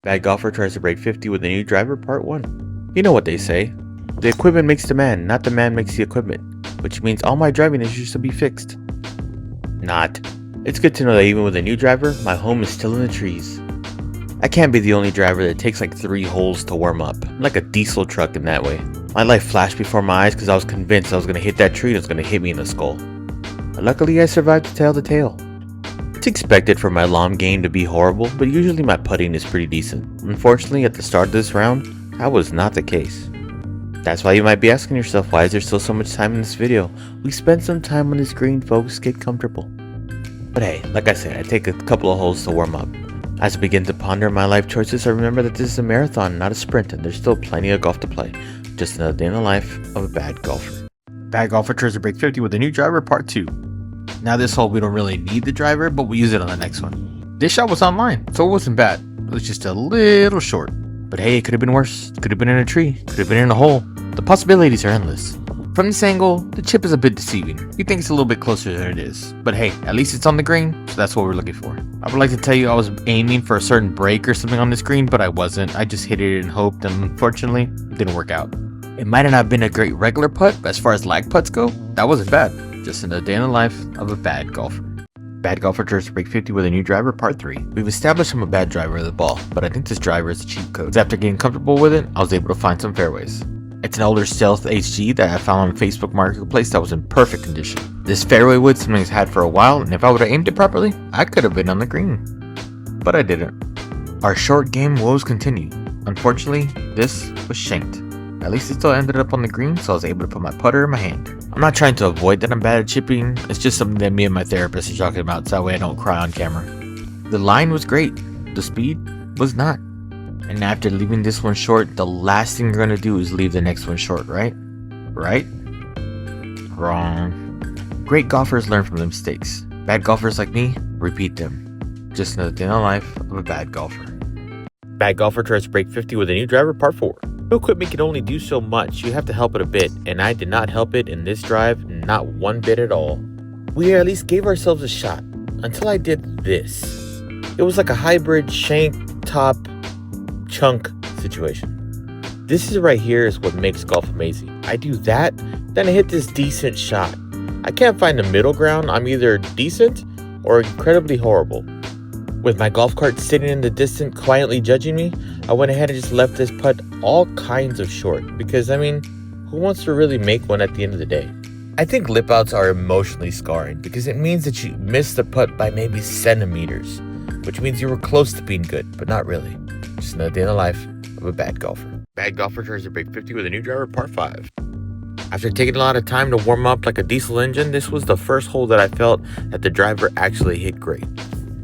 Bad golfer tries to break 50 with a new driver, part 1. You know what they say. The equipment makes the man, not the man makes the equipment. Which means all my driving issues should be fixed. Not. It's good to know that even with a new driver, my home is still in the trees. I can't be the only driver that takes like 3 holes to warm up. I'm like a diesel truck in that way. My life flashed before my eyes because I was convinced I was going to hit that tree and it was going to hit me in the skull. But luckily I survived to tell the tale. It's expected for my long game to be horrible, but usually my putting is pretty decent. Unfortunately, at the start of this round, that was not the case. That's why you might be asking yourself, why is there still so much time in this video? We spent some time on this green, folks, get comfortable. But hey, like I said, I take a couple of holes to warm up. As I begin to ponder my life choices, I remember that this is a marathon, not a sprint, and there's still plenty of golf to play. Just another day in the life of a bad golfer. Bad golfer tries to break 50 with a new driver, part 2. Now this hole we don't really need the driver, but we use it on the next one. This shot was online, so it wasn't bad. It was just a little short. But hey, it could have been worse. Could have been in a tree, could have been in a hole. The possibilities are endless. From this angle, the chip is a bit deceiving. You think it's a little bit closer than it is. But hey, at least it's on the green, so that's what we're looking for. I would like to tell you I was aiming for a certain break or something on this green, but I wasn't. I just hit it and hoped, and unfortunately, it didn't work out. It might have not been a great regular putt, but as far as lag putts go, that wasn't bad. Just another day in the life of a bad golfer. Bad golfer tries to break 50 with a new driver, part 3. We've established I'm a bad driver of the ball, but I think this driver is a cheat code. After getting comfortable with it, I was able to find some fairways. It's an older Stealth HG that I found on Facebook Marketplace that was in perfect condition. This fairway wood something I've had for a while, and if I would have aimed it properly, I could have been on the green. But I didn't. Our short game woes continue. Unfortunately, this was shanked. At least it still ended up on the green, so I was able to put my putter in my hand. I'm not trying to avoid that I'm bad at chipping, it's just something that me and my therapist are talking about, so that way I don't cry on camera. The line was great, the speed was not. And after leaving this one short, the last thing you're gonna do is leave the next one short, right? Right? Wrong. Great golfers learn from their mistakes. Bad golfers like me, repeat them. Just another day in the life of a bad golfer. Bad golfer tries to break 50 with a new driver, part 4. No equipment can only do so much, you have to help it a bit, and I did not help it in this drive, not one bit at all. We at least gave ourselves a shot, until I did this. It was like a hybrid shank, top, chunk situation. This is right here is what makes golf amazing. I do that, then I hit this decent shot. I can't find the middle ground, I'm either decent or incredibly horrible. With my golf cart sitting in the distance quietly judging me, I went ahead and just left this putt all kinds of short because, I mean, who wants to really make one at the end of the day? I think lip outs are emotionally scarring because it means that you missed the putt by maybe centimeters, which means you were close to being good, but not really. Just another day in the life of a bad golfer. Bad golfer tries to break 50 with a new driver, part 5. After taking a lot of time to warm up like a diesel engine, this was the first hole that I felt that the driver actually hit great.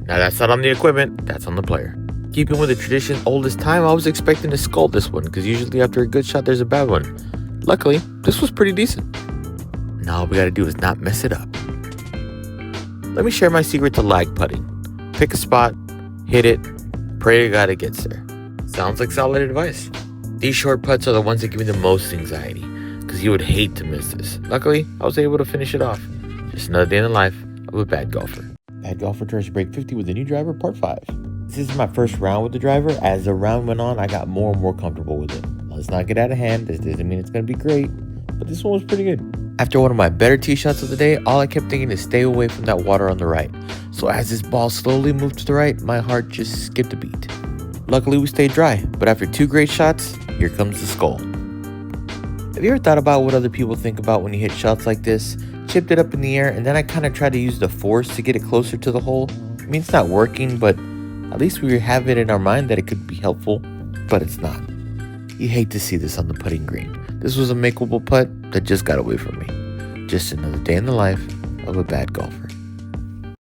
Now that's not on the equipment, that's on the player. Keeping with the tradition oldest time, I was expecting to scold this one because usually after a good shot there's a bad one. Luckily, this was pretty decent. Now all we gotta do is not mess it up. Let me share my secret to lag putting. Pick a spot, hit it, pray to God it gets there. Sounds like solid advice. These short putts are the ones that give me the most anxiety because you would hate to miss this. Luckily, I was able to finish it off. Just another day in the life of a bad golfer. Bad golfer tries to break 50 with a new driver, part 5. This is my first round with the driver. As the round went on, I got more and more comfortable with it. Let's not get out of hand. This doesn't mean it's going to be great, but this one was pretty good. After one of my better tee shots of the day, all I kept thinking is stay away from that water on the right. So as this ball slowly moved to the right, my heart just skipped a beat. Luckily, we stayed dry, but after 2 great shots, here comes the skull. Have you ever thought about what other people think about when you hit shots like this? Chipped it up in the air, and then I kind of tried to use the force to get it closer to the hole. I mean, it's not working, but at least we have it in our mind that it could be helpful, but it's not. You hate to see this on the putting green. This was a makeable putt that just got away from me. Just another day in the life of a bad golfer.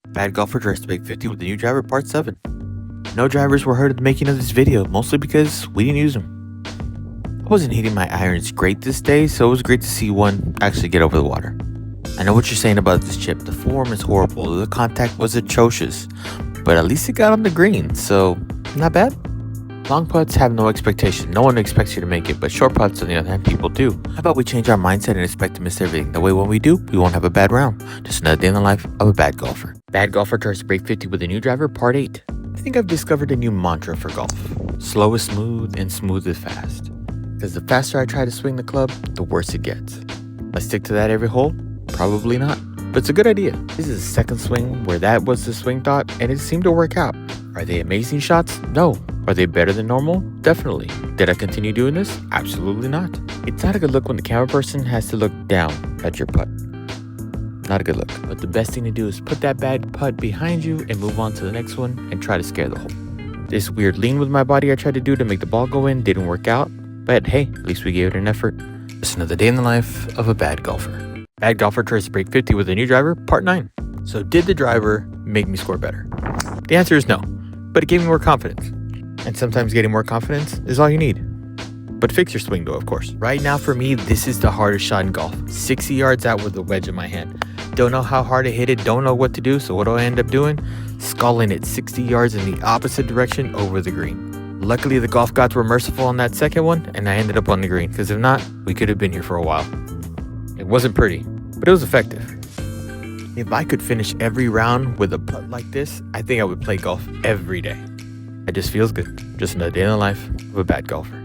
Bad golfer tries to break 50 with a new driver, part 7. No drivers were hurt at the making of this video, mostly because we didn't use them. I wasn't hitting my irons great this day, so it was great to see one actually get over the water. I know what you're saying about this chip. The form is horrible. The contact was atrocious. But at least it got on the green, so not bad. Long putts have no expectation. No one expects you to make it, but short putts, on the other hand, people do. How about we change our mindset and expect to miss everything? That way when we do, we won't have a bad round. Just another day in the life of a bad golfer. Bad golfer tries to break 50 with a new driver, part 8. think I've discovered a new mantra for golf. Slow is smooth and smooth is fast. Because the faster I try to swing the club, the worse it gets. I stick to that every hole? Probably not. But it's a good idea. This is the second swing where that was the swing thought and it seemed to work out. Are they amazing shots? No. Are they better than normal? Definitely. Did I continue doing this? Absolutely not. It's not a good look when the camera person has to look down at your putt. Not a good look. But the best thing to do is put that bad putt behind you and move on to the next one and try to scare the hole. This weird lean with my body I tried to do to make the ball go in didn't work out. But hey, at least we gave it an effort. Just another day in the life of a bad golfer. Bad golfer tries to break 50 with a new driver, part 9. So did the driver make me score better? The answer is no, but it gave me more confidence. And sometimes getting more confidence is all you need. But fix your swing though, of course. Right now for me, this is the hardest shot in golf. 60 yards out with a wedge in my hand. Don't know how hard to hit it, don't know what to do, so what do I end up doing? Sculling it 60 yards in the opposite direction over the green. Luckily, the golf gods were merciful on that second one, and I ended up on the green, because if not, we could have been here for a while. It wasn't pretty, but it was effective. If I could finish every round with a putt like this, I think I would play golf every day. It just feels good. Just another day in the life of a bad golfer.